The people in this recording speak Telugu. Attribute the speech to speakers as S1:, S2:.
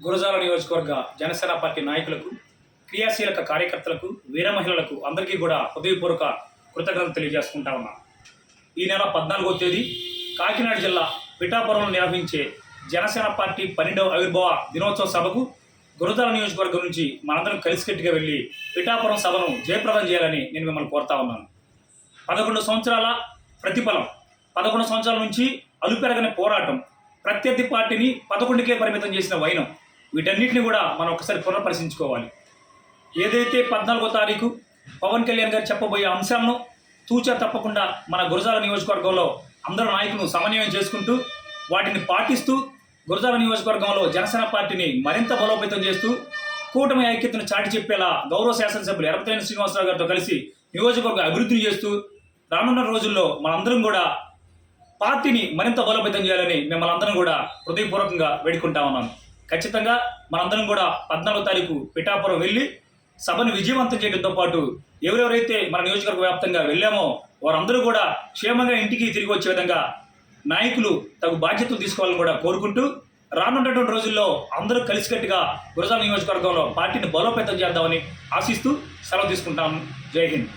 S1: గురజాల నియోజకవర్గ జనసేన పార్టీ నాయకులకు, క్రియాశీలక కార్యకర్తలకు, వీర మహిళలకు అందరికీ కూడా హృదయపూర్వక కృతజ్ఞతలు తెలియజేసుకుంటా ఉన్నా. ఈ నెల 14వ తేదీ కాకినాడ జిల్లా పిఠాపురంలో నిర్వహించే జనసేన పార్టీ 12వ ఆవిర్భావ దినోత్సవ సభకు గురజాల నియోజకవర్గం నుంచి మనందరం కలిసికట్టుగా వెళ్ళి పిఠాపురం సభను జయప్రదం చేయాలని నేను మిమ్మల్ని కోరుతా ఉన్నాను. 11 సంవత్సరాల ప్రతిఫలం, 11 సంవత్సరాల నుంచి అలుపెరగని పోరాటం, ప్రత్యర్థి పార్టీని 11కే పరిమితం చేసిన వైనం, వీటన్నిటిని కూడా మనం ఒకసారి పునఃపరిశీలించుకోవాలి. ఏదైతే 14వ తారీఖు పవన్ కళ్యాణ్ గారు చెప్పబోయే అంశాలను తూచా తప్పకుండా మన గురజాల నియోజకవర్గంలో అందరూ నాయకులను సమన్వయం చేసుకుంటూ వాటిని పాటిస్తూ గురజాల నియోజకవర్గంలో జనసేన పార్టీని మరింత బలోపేతం చేస్తూ కూటమి ఐక్యతను చాటి చెప్పేలా గౌరవ శాసనసభ్యులు ఎర్రపతినేని శ్రీనివాసరావు గారితో కలిసి నియోజకవర్గ అభివృద్ధిని చేస్తూ రానున్న రోజుల్లో మనందరం కూడా పార్టీని మరింత బలోపేతం చేయాలని మిమ్మల్ని అందరం కూడా హృదయపూర్వకంగా వేడుకుంటా ఉన్నాను. ఖచ్చితంగా మనందరం కూడా 14వ తారీఖు పిఠాపురం వెళ్ళి సభను విజయవంతం చేయడంతో పాటు ఎవరెవరైతే మన నియోజకవర్గ వ్యాప్తంగా వెళ్ళామో వారందరూ కూడా క్షేమంగా ఇంటికి తిరిగి వచ్చే విధంగా నాయకులు తగు బాధ్యతలు తీసుకోవాలని కూడా కోరుకుంటూ రానున్నటువంటి రోజుల్లో అందరూ కలిసికట్టుగా గురజాల నియోజకవర్గంలో పార్టీని బలోపేతం చేద్దామని ఆశిస్తూ సెలవు తీసుకుంటాను. జై హింద్.